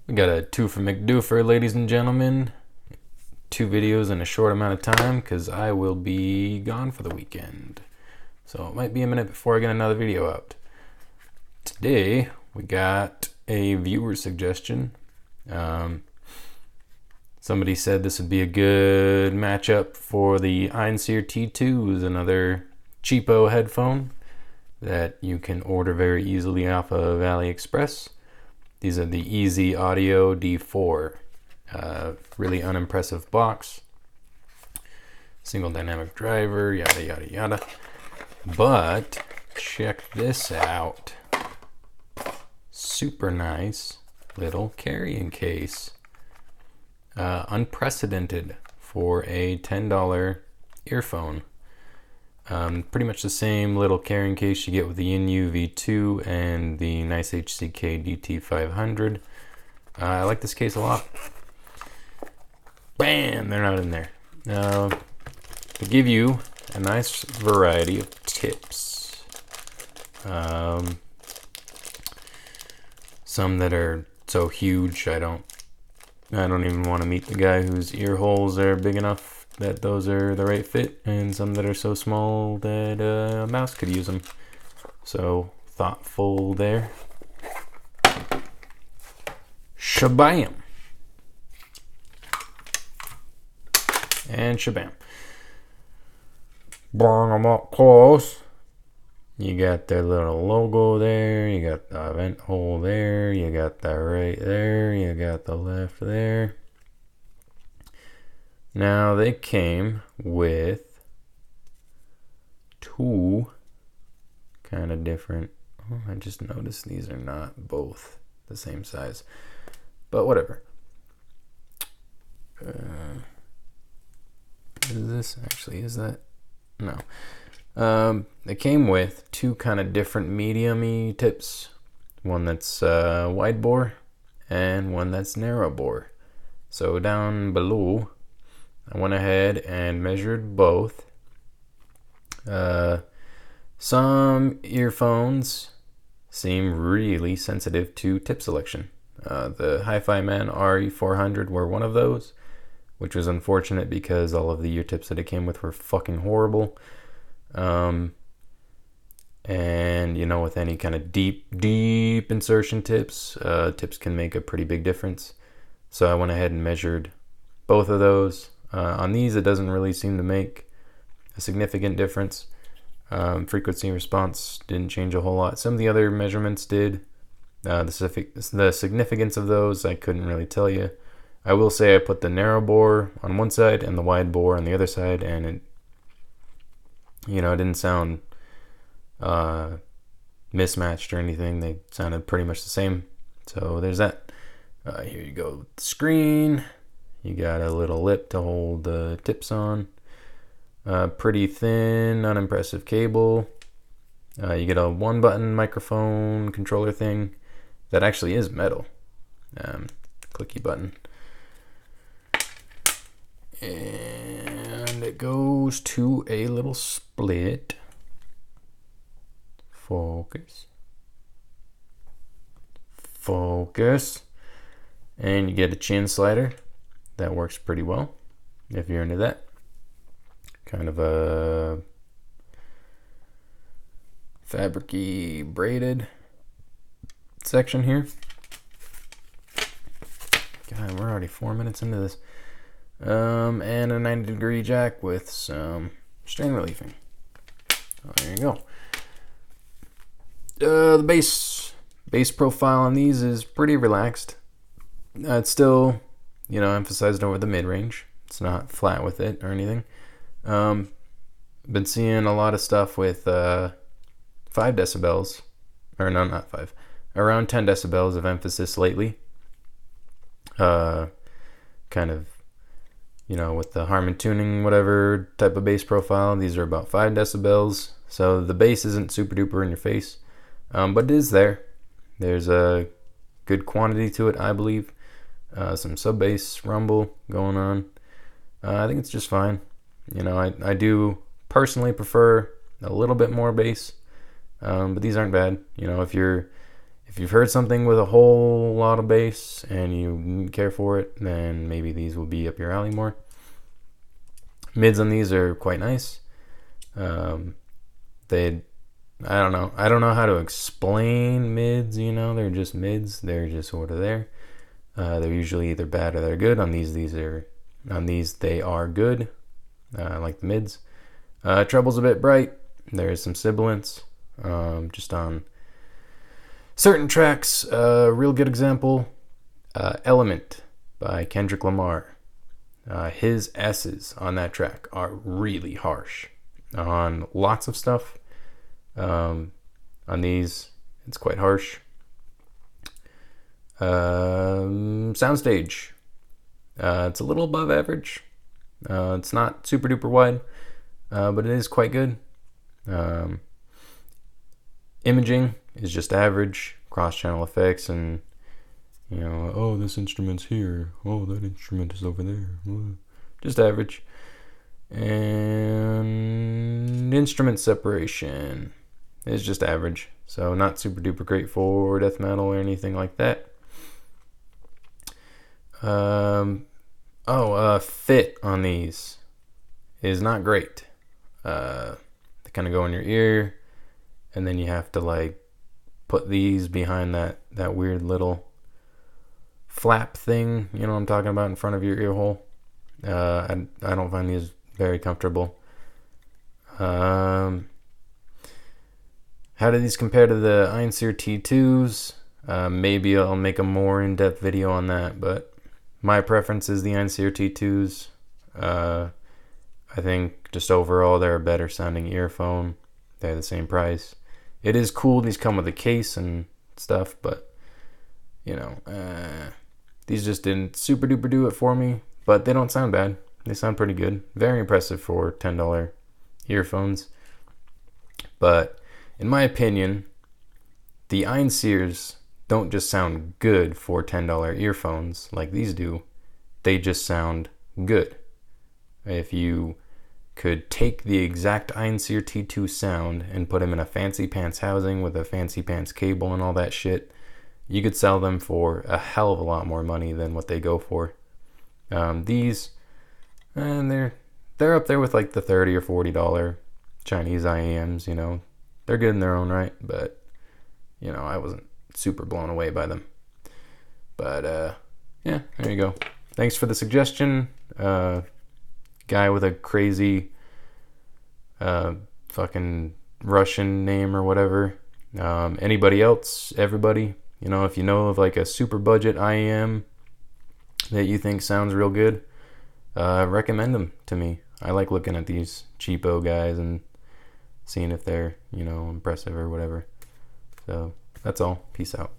We got a two for McDoofer, ladies and gentlemen. 2 videos in a short amount of time because I will be gone for the weekend. So it might be a minute before I get another video out. Today we got a viewer suggestion. Somebody said this would be a good matchup for the Einseer T2s, another cheapo headphone that you can order very easily off of AliExpress. These are the EZAUDIO D4. Really unimpressive box. Single dynamic driver, yada yada yada. But check this out. Super nice little carrying case. Unprecedented for a $10 earphone. Pretty much the same little carrying case you get with the Inu V2 and the nice HCK DT500. I like this case a lot. Bam! They're not in there. Now, to give you a nice variety of tips. Some that are so huge I don't even want to meet the guy whose ear holes are big enough that those are the right fit, and some that are so small that a mouse could use them. So thoughtful there. Shabam! And shabam. Bring them up close. You got their little logo there, you got the vent hole there, you got the right there, you got the left there. Now they came with two kind of different, oh, I just noticed these are not both the same size, but whatever. Is that? No. They came with two kind of different medium-y tips. One that's wide bore and one that's narrow bore. So down below, I went ahead and measured both. Some earphones seem really sensitive to tip selection. The Hi-Fi Man RE400 were one of those, which was unfortunate because all of the ear tips that it came with were fucking horrible. And you know, with any kind of deep insertion tips, tips can make a pretty big difference. So I went ahead and measured both of those. On these, it doesn't really seem to make a significant difference. Frequency response didn't change a whole lot. Some of the other measurements did. The significance of those, I couldn't really tell you. I will say I put the narrow bore on one side and the wide bore on the other side, and it didn't sound mismatched or anything. They sounded pretty much the same. So there's that. Here you go. The screen. You got a little lip to hold the tips on. Pretty thin, unimpressive cable. You get a one-button microphone controller thing that actually is metal. Clicky button. And it goes to a little split. Focus. And you get a chin slider. That works pretty well if you're into that. Kind of a fabric-y braided section here. God, we're already 4 minutes into this. And a 90-degree jack with some strain relieving. Oh, there you go. The bass profile on these is pretty relaxed. It's still, emphasized over the mid-range. It's not flat with it or anything. Been seeing a lot of stuff with 5 decibels, or no, not 5, around 10 decibels of emphasis lately. Kind of, with the Harman tuning, whatever type of bass profile, these are about 5 decibels. So the bass isn't super duper in your face, but it is there. There's a good quantity to it, I believe. Some sub bass rumble going on. I think it's just fine. I do personally prefer a little bit more bass, but these aren't bad. If If you've heard something with a whole lot of bass and you care for it, then maybe these will be up your alley more. Mids on these are quite nice. I don't know. I don't know how to explain mids, they're just mids. They're just sort of there. They're usually either bad or they're good. On these they are good. Like the mids. Treble's a bit bright. There's some sibilance. Just on certain tracks. Real good example. Element by Kendrick Lamar. His S's on that track are really harsh. On lots of stuff. On these, it's quite harsh. Soundstage. It's a little above average. It's not super duper wide, but it is quite good. Imaging is just average. Cross-channel effects and, oh, this instrument's here. Oh, that instrument is over there. Just average. And instrument separation is just average, so not super duper great for death metal or anything like that. Fit on these is not great. They kind of go in your ear, and then you have to put these behind that weird little flap thing, what I'm talking about, in front of your ear hole. I don't find these very comfortable. How do these compare to the Einseer T2s? Maybe I'll make a more in-depth video on that, but my preference is the Einseer T2s. I think just overall they're a better sounding earphone. They're the same price. It is cool these come with a case and stuff, but these just didn't super duper do it for me, but they don't sound bad. They sound pretty good. Very impressive for $10 earphones. But in my opinion, the Einseers don't just sound good for $10 earphones like these do. They just sound good. If you could take the exact Einseer T2 sound and put them in a fancy pants housing with a fancy pants cable and all that shit, you could sell them for a hell of a lot more money than what they go for. These, and they're up there with the $30 or $40 Chinese IEMs, They're good in their own right, but, I wasn't super blown away by them. But, yeah, there you go. Thanks for the suggestion. Guy with a crazy fucking Russian name or whatever. Anybody else, everybody, if you know of a super budget IEM that you think sounds real good, recommend them to me. I like looking at these cheapo guys and seeing if they're, impressive or whatever. So that's all. Peace out.